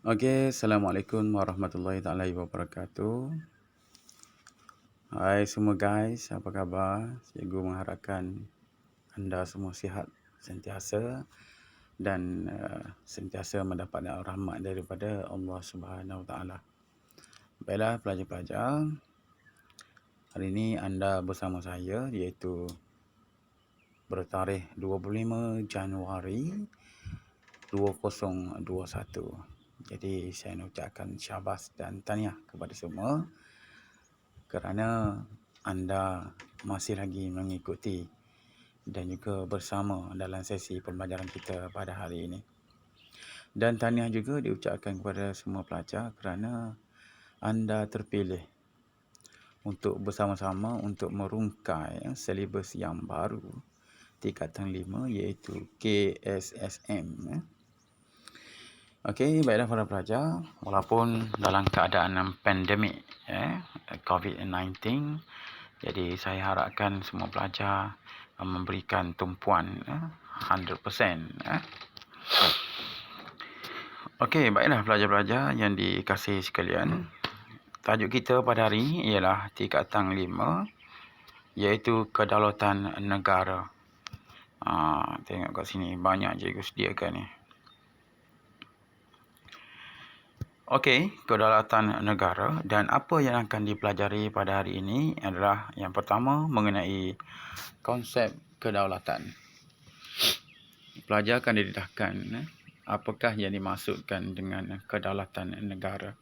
Okey, Assalamualaikum warahmatullahi taala wabarakatuh. Hai semua guys, apa khabar? Cikgu mengharapkan anda semua sihat sentiasa dan sentiasa mendapat rahmat daripada Allah Subhanahu Wa Taala. Baiklah pelajar-pelajar, hari ini anda bersama saya iaitu bertarikh 25 Januari 2021. Jadi saya nak ucapkan syabas dan tahniah kepada semua kerana anda masih lagi mengikuti dan juga bersama dalam sesi pembelajaran kita pada hari ini. Dan tahniah juga diucapkan kepada semua pelajar kerana anda terpilih untuk bersama-sama untuk merungkai silibus yang baru tingkatan 5 iaitu KSSM. Okey, baiklah para pelajar, walaupun dalam keadaan pandemik COVID-19, jadi saya harapkan semua pelajar memberikan tumpuan 100%. Okey, baiklah pelajar-pelajar yang dikasihi sekalian, tajuk kita pada hari ini ialah tingkatan 5 iaitu kedaulatan negara. Tengok kat sini banyak cikgu sediakan ni. Okey, kedaulatan negara, dan apa yang akan dipelajari pada hari ini adalah yang pertama mengenai konsep kedaulatan. Pelajar akan didedahkan apakah yang dimaksudkan dengan kedaulatan negara.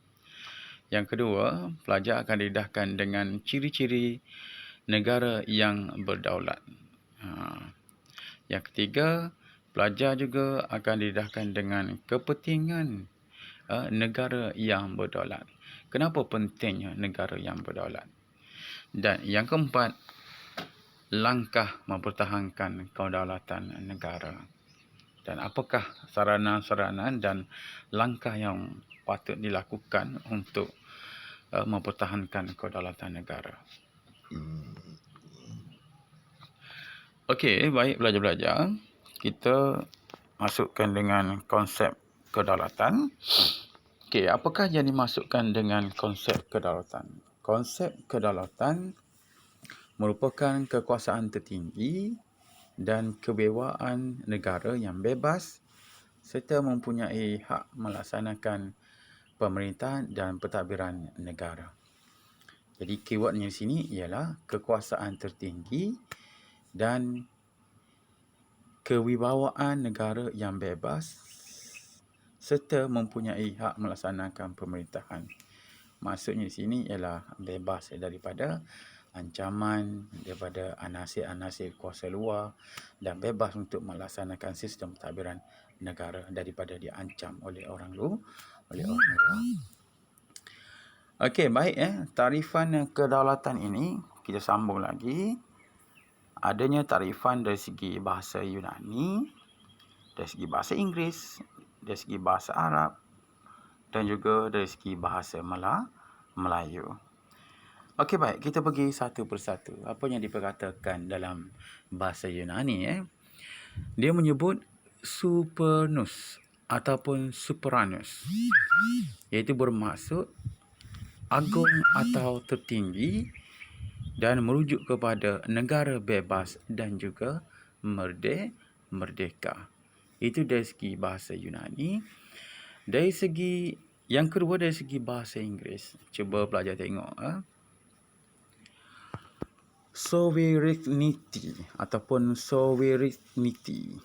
Yang kedua, pelajar akan didedahkan dengan ciri-ciri negara yang berdaulat. Yang ketiga, pelajar juga akan didedahkan dengan kepentingan negara yang berdaulat. Kenapa pentingnya negara yang berdaulat? Dan yang keempat, langkah mempertahankan kedaulatan negara. Dan apakah sarana-sarana dan langkah yang patut dilakukan untuk mempertahankan kedaulatan negara. Okey, baik pelajar-pelajar, kita masukkan dengan konsep kedaulatan. Okey, apakah yang dimasukkan dengan konsep kedaulatan? Konsep kedaulatan merupakan kekuasaan tertinggi dan kewibawaan negara yang bebas serta mempunyai hak melaksanakan pemerintahan dan pentadbiran negara. Jadi keywordnya di sini ialah kekuasaan tertinggi dan kewibawaan negara yang bebas serta mempunyai hak melaksanakan pemerintahan. Maksudnya di sini ialah bebas daripada ancaman daripada anasir-anasir kuasa luar dan bebas untuk melaksanakan sistem pentadbiran negara daripada diancam oleh orang luar. Okey, baik tarifan kedaulatan ini kita sambung lagi. Adanya tarifan dari segi bahasa Yunani, dari segi bahasa Inggeris, dari segi bahasa Arab dan juga dari segi bahasa Melayu. Okey, baik, kita pergi satu persatu. Apa yang diperkatakan dalam bahasa Yunani dia menyebut supernus ataupun superanus, iaitu bermaksud agung atau tertinggi dan merujuk kepada negara bebas dan juga merdeka. Itu dari segi bahasa Yunani. Dari segi yang kedua, dari segi bahasa Inggeris, cuba pelajar tengok sovereignty ataupun sovereignty.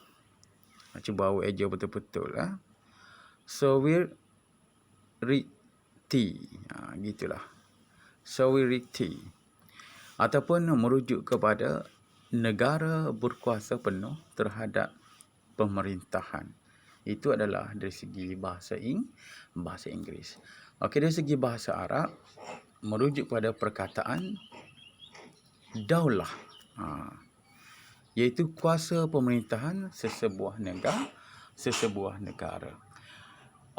Cuba awak eja betul-betul sovereignty. Gitulah. Sovereignty ataupun merujuk kepada negara berkuasa penuh terhadap pemerintahan. Itu adalah dari segi bahasa Inggeris. Okey, dari segi bahasa Arab merujuk pada perkataan daulah, iaitu kuasa pemerintahan sesebuah negara.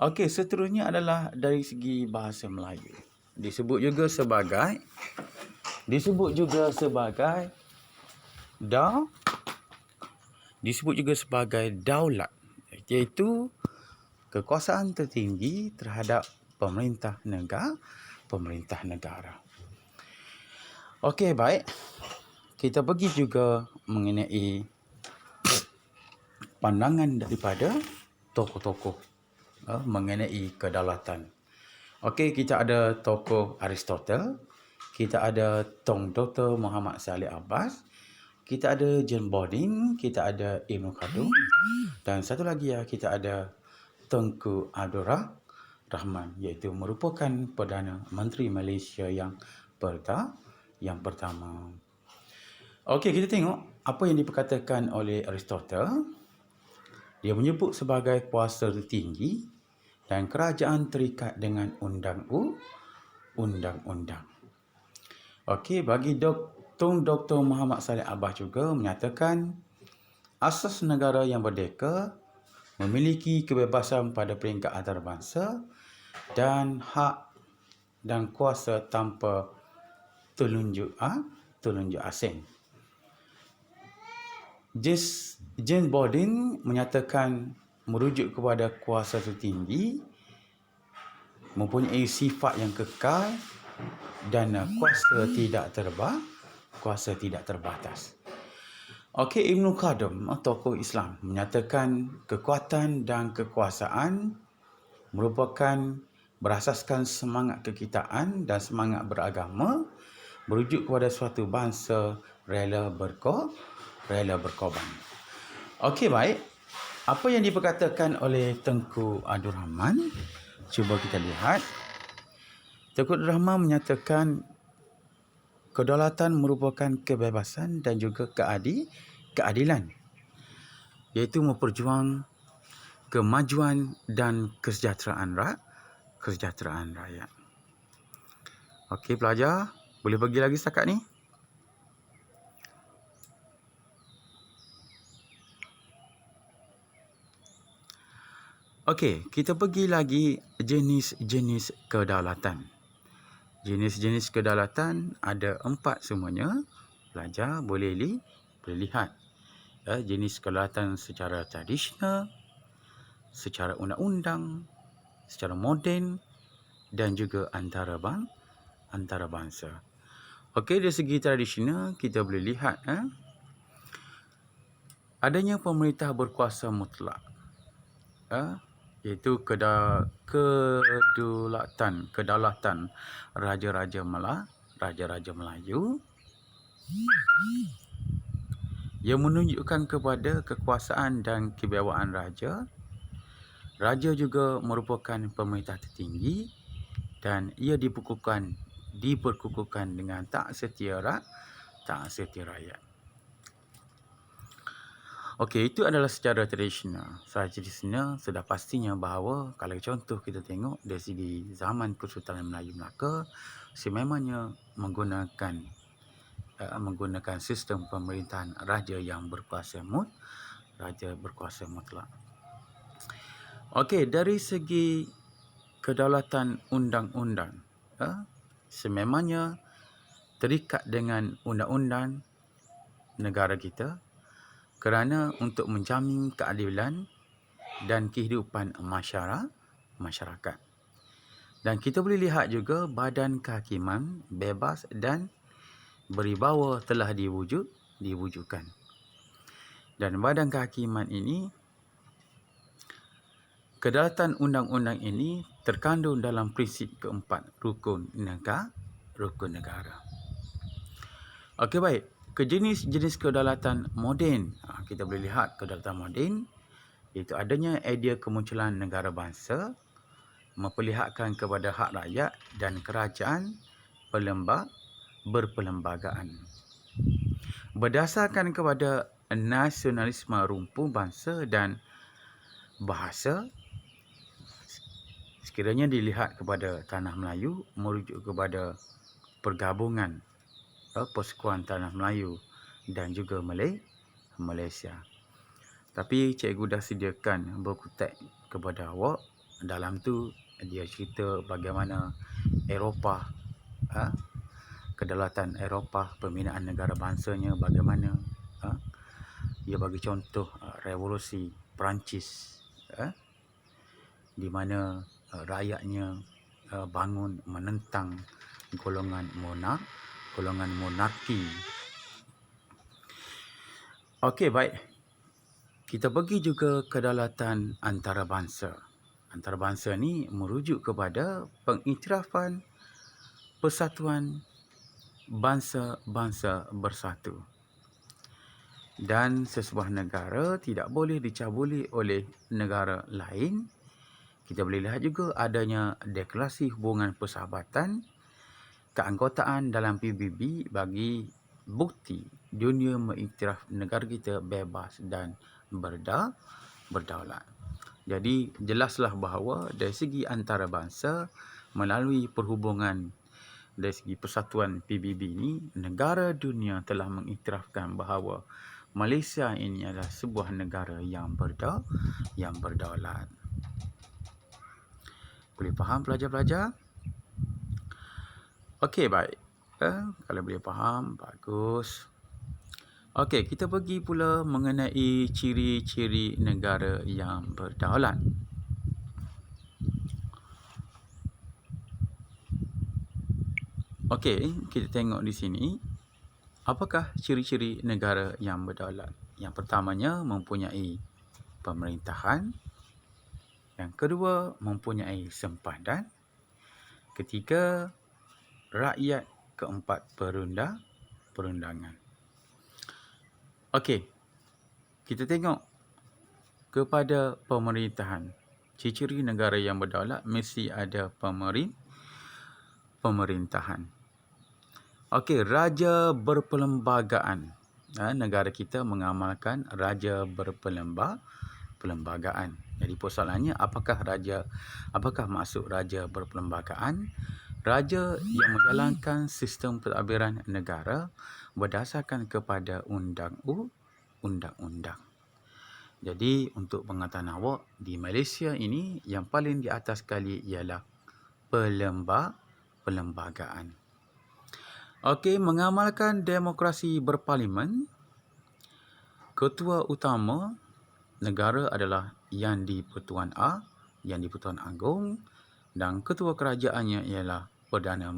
Okey, seterusnya adalah dari segi bahasa Melayu. Disebut juga sebagai daulat, iaitu kekuasaan tertinggi terhadap pemerintah negara. Okey, baik. Kita pergi juga mengenai pandangan daripada tokoh-tokoh mengenai kedaulatan. Okey, kita ada tokoh Aristotle, kita ada Tong Dr. Muhammad Saleh Abbas, kita ada John Bodin, kita ada Ibn Khaldun, dan satu lagi kita ada Tunku Abdul Rahman, iaitu merupakan Perdana Menteri Malaysia yang pertama. Okey, kita tengok apa yang diperkatakan oleh Aristotle. Dia menyebut sebagai kuasa tertinggi dan kerajaan terikat dengan undang-undang. Okey, bagi Tun Dr. Muhammad Saleh Abbas juga menyatakan asas negara yang merdeka memiliki kebebasan pada peringkat antarabangsa dan hak dan kuasa tanpa telunjuk asing. James Bodin menyatakan merujuk kepada kuasa tertinggi mempunyai sifat yang kekal dan kuasa tidak terbatas. Okey, Ibn Khaldun, tokoh Islam, menyatakan kekuatan dan kekuasaan merupakan berasaskan semangat kekitaan dan semangat beragama, merujuk kepada suatu bangsa rela berkorban. Okey, baik. Apa yang diperkatakan oleh Tengku Abdul Rahman? Cuba kita lihat. Tengku Abdul Rahman menyatakan kedaulatan merupakan kebebasan dan juga keadilan, iaitu memperjuang kemajuan dan kesejahteraan rakyat. Okey, pelajar, boleh bagi lagi setakat ni? Okey, kita pergi lagi jenis-jenis kedaulatan. Jenis-jenis kedaulatan ada 4 semuanya. Pelajar boleh lihat. Jenis kedaulatan secara tradisional, secara undang-undang, secara moden dan juga antarabangsa. Okey, dari segi tradisional kita boleh lihat adanya pemerintah berkuasa mutlak. Iaitu kedaulatan raja-raja Melayu yang menunjukkan kepada kekuasaan dan kewibawaan raja. Raja juga merupakan pemerintah tertinggi dan ia diperkukuhkan dengan tak setia rakyat. Okey, itu adalah secara tradisional. Secara tradisional sudah pastinya bahawa kalau contoh kita tengok dari segi zaman Kesultanan Melayu Melaka, sememangnya menggunakan sistem pemerintahan raja yang berkuasa mutlak. Okey, dari segi kedaulatan undang-undang, sememangnya terikat dengan undang-undang negara kita, kerana untuk menjamin keadilan dan kehidupan masyarakat. Dan kita boleh lihat juga badan kehakiman bebas dan beribawa telah diwujudkan. Dan badan kehakiman ini, kedaulatan undang-undang ini terkandung dalam prinsip keempat rukun negara. Okey, baik. Ke jenis kedaulatan moden, kita boleh lihat kedaulatan moden iaitu adanya idea kemunculan negara bangsa, memperlihatkan kepada hak rakyat dan kerajaan berperlembagaan. Berdasarkan kepada nasionalisme rumpu bangsa dan bahasa, sekiranya dilihat kepada tanah Melayu, merujuk kepada pergabungan Persekutuan Tanah Melayu dan juga Malaysia. Tapi cikgu dah sediakan buku teks kepada awak. Dalam tu dia cerita bagaimana Eropah, kedaulatan Eropah, pembinaan negara bangsanya bagaimana. Dia bagi contoh revolusi Perancis, di mana rakyatnya bangun menentang golongan monarki. Okey, baik. Kita pergi juga kedaulatan antarabangsa. Antarabangsa ni merujuk kepada pengiktirafan persatuan bangsa-bangsa bersatu. Dan sesebuah negara tidak boleh dicabuli oleh negara lain. Kita boleh lihat juga adanya deklarasi hubungan persahabatan, keanggotaan dalam PBB bagi bukti dunia mengiktiraf negara kita bebas dan berdaulat. Jadi jelaslah bahawa dari segi antarabangsa melalui perhubungan dari segi persatuan PBB ini, negara dunia telah mengiktirafkan bahawa Malaysia ini adalah sebuah negara yang berdaulat. Boleh faham pelajar-pelajar? Okey, baik. Kalau boleh faham, bagus. Okey, kita pergi pula mengenai ciri-ciri negara yang berdaulat. Okey, kita tengok di sini. Apakah ciri-ciri negara yang berdaulat? Yang pertamanya, mempunyai pemerintahan. Yang kedua, mempunyai sempadan. Ketiga, rakyat. Keempat, perundangan. Okey, kita tengok kepada pemerintahan. Ciri-ciri negara yang berdaulat mesti ada pemerintahan. Okey, raja berperlembagaan. Negara kita mengamalkan raja berperlembagaan. Jadi persoalannya, apakah maksud raja berperlembagaan? Raja yang menjalankan sistem pentadbiran negara berdasarkan kepada undang-undang. Jadi untuk pengetahuan awak, di Malaysia ini yang paling di atas sekali ialah perlembagaan. Okey, mengamalkan demokrasi berparlimen. Ketua utama negara adalah Yang di-Pertuan Yang di-Pertuan Agong, dan ketua kerajaannya ialah Perdana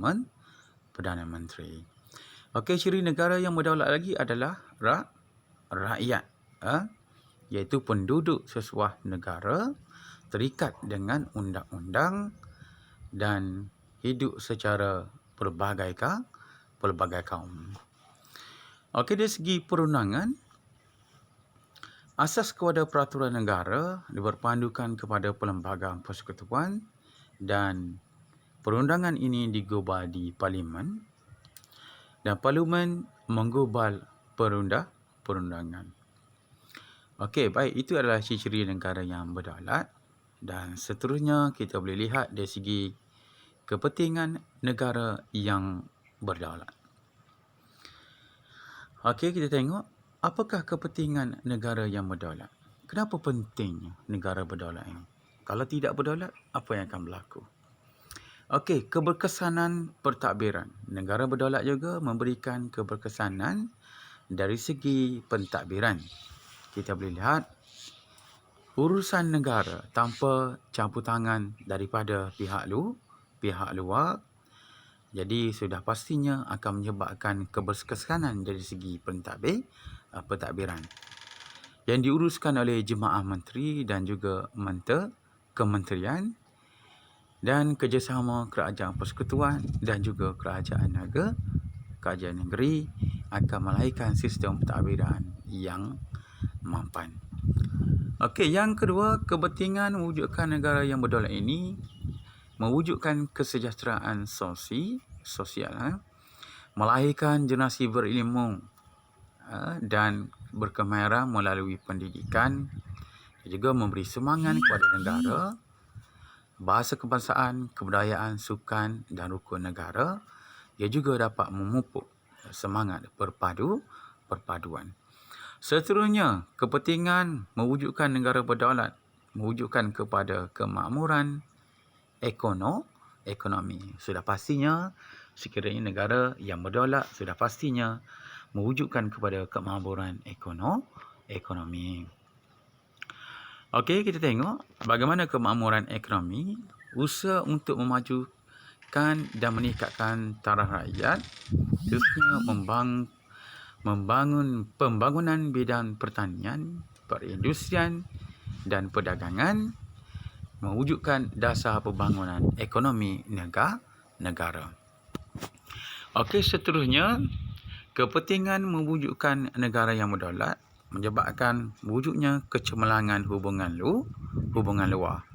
Menteri. Okey, ciri negara yang berdaulat lagi adalah rakyat, iaitu penduduk sesebuah negara terikat dengan undang-undang dan hidup secara pelbagai kaum. Okey, dari segi perundangan, asas kepada peraturan negara berpandukan kepada Perlembagaan Persekutuan, dan perundangan ini digubal di parlimen, dan parlimen menggubal perundangan. Okey, baik, itu adalah ciri-ciri negara yang berdaulat. Dan seterusnya kita boleh lihat dari segi kepentingan negara yang berdaulat. Okey, kita tengok apakah kepentingan negara yang berdaulat. Kenapa pentingnya negara berdaulat ini? Kalau tidak berdaulat, apa yang akan berlaku? Okey, keberkesanan pentadbiran. Negara berdaulat juga memberikan keberkesanan dari segi pentadbiran. Kita boleh lihat urusan negara tanpa campur tangan daripada pihak luar. Jadi sudah pastinya akan menyebabkan keberkesanan dari segi pentadbiran yang diuruskan oleh jemaah menteri dan juga kementerian, dan kerjasama kerajaan persekutuan dan juga kerajaan negeri akan melahirkan sistem pentadbiran yang mampan. Okey, yang kedua, kepentingan mewujudkan negara yang berdaulat ini mewujudkan kesejahteraan sosial, melahirkan generasi berilmu dan berkemahiran melalui pendidikan, juga memberi semangat kepada negara, bahasa kebangsaan, kebudayaan, sukan dan rukun negara. Ia juga dapat memupuk semangat perpaduan. Seterusnya, kepentingan mewujudkan negara berdaulat mewujudkan kepada kemakmuran ekonomi. Sudah pastinya sekiranya negara yang berdaulat sudah pastinya mewujudkan kepada kemakmuran ekonomi. Okey, kita tengok bagaimana kemakmuran ekonomi, usaha untuk memajukan dan meningkatkan taraf rakyat, khususnya membangun pembangunan bidang pertanian, perindustrian dan perdagangan, mewujudkan dasar pembangunan ekonomi negara. Okey, seterusnya, kepentingan mewujudkan negara yang berdaulat menyebabkan wujudnya kecemerlangan hubungan luar.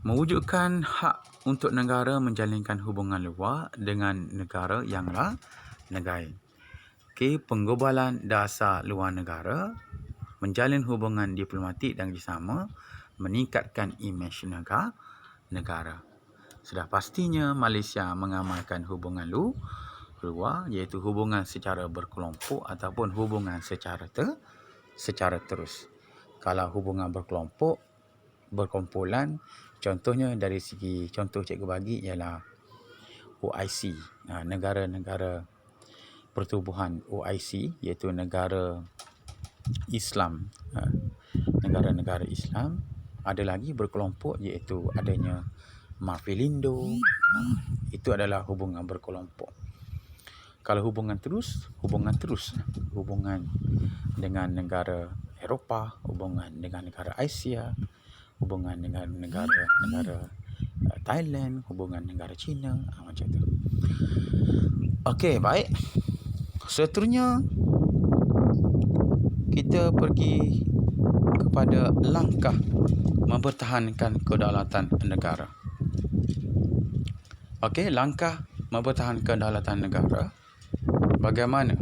Mewujudkan hak untuk negara menjalinkan hubungan luar dengan negara yang lain. Okey, penggobalan dasar luar negara, menjalin hubungan diplomatik dan kerjasama, meningkatkan imej negara. Sudah pastinya Malaysia mengamalkan hubungan luar, iaitu hubungan secara berkelompok ataupun hubungan secara terus. Kalau hubungan berkelompok, berkumpulan, contohnya dari segi contoh cikgu bagi ialah OIC, negara-negara pertubuhan OIC, iaitu negara Islam, negara-negara Islam. Ada lagi berkelompok iaitu adanya Mafindo, itu adalah hubungan berkelompok. Kalau hubungan dengan negara Eropah, hubungan dengan negara Asia, hubungan dengan negara Thailand, hubungan negara China, macam tu. Okey, baik. Seterusnya kita pergi kepada langkah mempertahankan kedaulatan negara. Okey, langkah mempertahankan kedaulatan negara. Bagaimana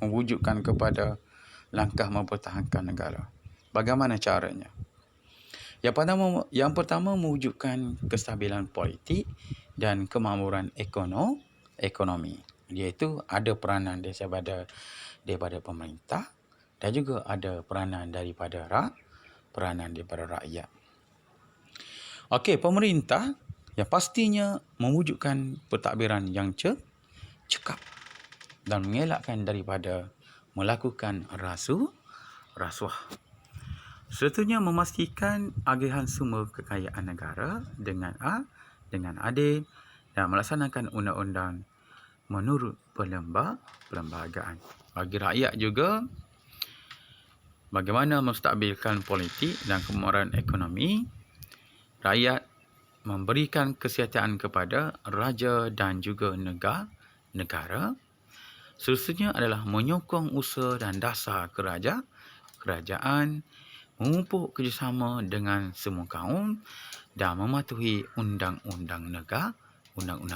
mewujudkan kepada langkah mempertahankan negara? Bagaimana caranya? Yang pertama mewujudkan kestabilan politik dan kemakmuran ekonomi. Iaitu ada peranan daripada pemerintah dan juga ada peranan daripada rakyat. Okey, pemerintah yang pastinya mewujudkan pentadbiran yang cekap dan mengelakkan daripada melakukan rasuah. Seterusnya memastikan agihan sumber kekayaan negara dengan adil dan melaksanakan undang-undang menurut perlembagaan. Bagi rakyat juga, bagaimana menstabilkan politik dan kemakmuran ekonomi. Rakyat memberikan kesihatan kepada raja dan juga negara. Seterusnya adalah menyokong usaha dan dasar kerajaan, memupuk kerjasama dengan semua kaum dan mematuhi undang-undang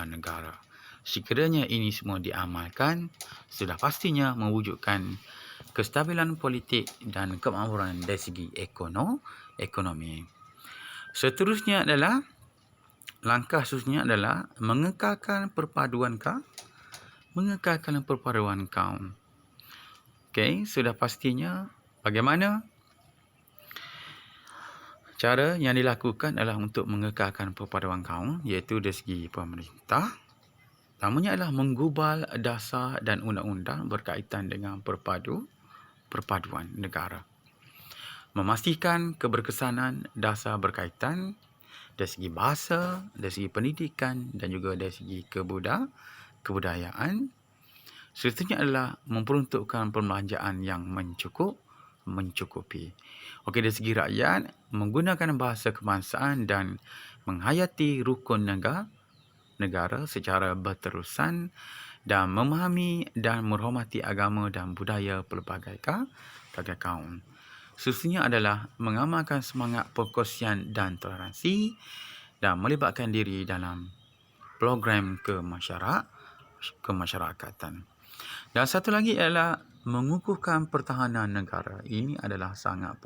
negara. Sekiranya ini semua diamalkan, sudah pastinya mewujudkan kestabilan politik dan kemakmuran dari segi ekonomi. Langkah seterusnya adalah mengekalkan perpaduan kaum. Okey, sudah pastinya bagaimana cara yang dilakukan adalah untuk mengekalkan perpaduan kaum, iaitu dari segi pemerintah. Namanya adalah menggubal dasar dan undang-undang berkaitan dengan perpaduan negara. Memastikan keberkesanan dasar berkaitan dari segi bahasa, dari segi pendidikan dan juga dari segi kebudayaan. Seterusnya adalah memperuntukkan perbelanjaan yang mencukupi. Okey, dari segi rakyat, menggunakan bahasa kebangsaan dan menghayati rukun negara secara berterusan dan memahami dan menghormati agama dan budaya pelbagai kaum. Seterusnya adalah mengamalkan semangat perkongsian dan toleransi dan melibatkan diri dalam program kemasyarakatan. Dan satu lagi ialah mengukuhkan pertahanan negara. Ini adalah sangat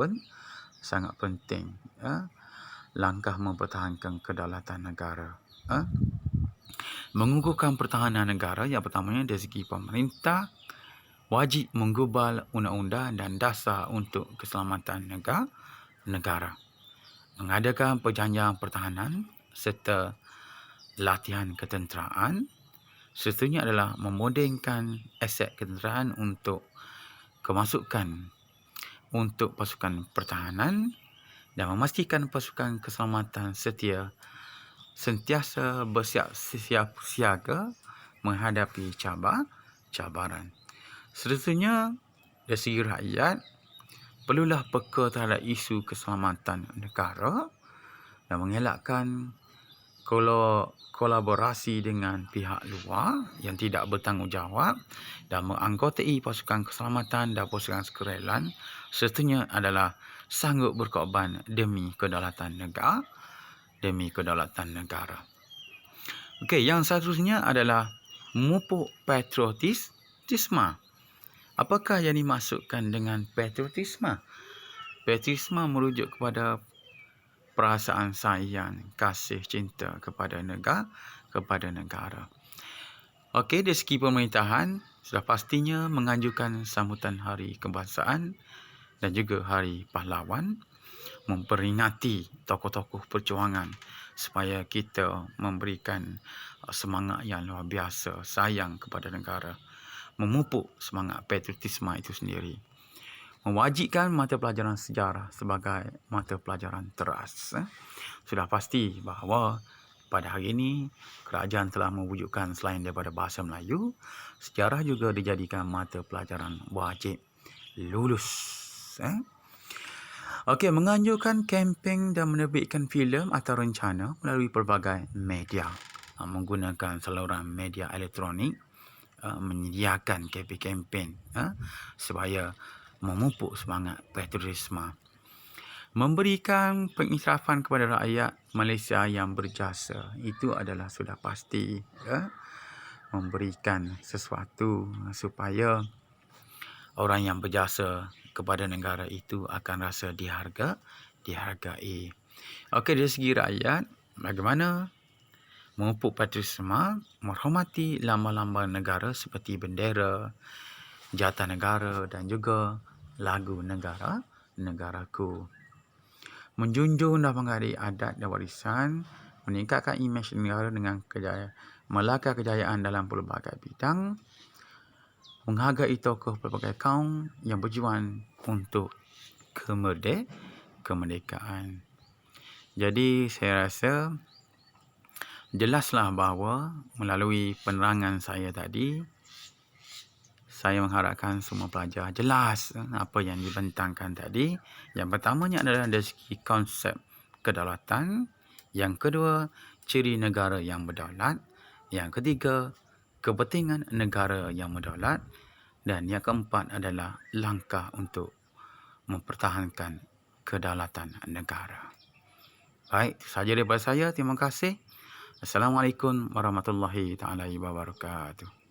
penting. Langkah mempertahankan kedaulatan negara. Mengukuhkan pertahanan negara, yang pertamanya dari segi pemerintah wajib menggubal undang-undang dan dasar untuk keselamatan negara. Mengadakan perjanjian pertahanan serta latihan ketenteraan. Seterusnya adalah memodenkan aset ketenteraan untuk kemasukan untuk pasukan pertahanan dan memastikan pasukan keselamatan sentiasa bersiap siaga menghadapi cabaran. Seterusnya, dari segi rakyat, perlulah peka terhadap isu keselamatan negara dan mengelakkan kolaborasi dengan pihak luar yang tidak bertanggungjawab dan menganggotai pasukan keselamatan dan pasukan sukarelawan. Seterusnya adalah sanggup berkorban demi kedaulatan negara. Okey, yang seterusnya adalah memupuk patriotisme. Apakah yang dimaksudkan dengan patriotisme? Patriotisme merujuk kepada perasaan sayang, kasih, cinta kepada negara. Okey, dari segi pemerintahan, sudah pastinya menganjurkan sambutan Hari Kebangsaan dan juga Hari Pahlawan, memperingati tokoh-tokoh perjuangan supaya kita memberikan semangat yang luar biasa, sayang kepada negara, memupuk semangat patriotisme itu sendiri. Mewajibkan mata pelajaran sejarah sebagai mata pelajaran teras. Sudah pasti bahawa pada hari ini kerajaan telah mewujudkan selain daripada bahasa Melayu, sejarah juga dijadikan mata pelajaran wajib lulus. Okey, menganjurkan kempen dan menerbitkan filem atau rencana melalui pelbagai media, menggunakan saluran media elektronik, menyediakan kempen supaya memupuk semangat patriotisme. Memberikan pengiktirafan kepada rakyat Malaysia yang berjasa, itu adalah sudah pasti. Memberikan sesuatu supaya orang yang berjasa kepada negara itu akan rasa dihargai. Okey, dari segi rakyat, bagaimana memupuk patriotisme, menghormati lambang-lambang negara seperti bendera, jata negara dan juga lagu negaraku. Menjunjung dan menghargai adat dan warisan, meningkatkan imej negara dengan melakar kejayaan dalam pelbagai bidang, menghargai tokoh pelbagai kaum yang berjuang untuk kemerdekaan. Jadi saya rasa jelaslah bahawa melalui penerangan saya tadi, saya mengharapkan semua pelajar jelas apa yang dibentangkan tadi. Yang pertamanya adalah dari segi konsep kedaulatan. Yang kedua, ciri negara yang berdaulat. Yang ketiga, kepentingan negara yang berdaulat. Dan yang keempat adalah langkah untuk mempertahankan kedaulatan negara. Baik, itu sahaja daripada saya. Terima kasih. Assalamualaikum warahmatullahi taala wabarakatuh.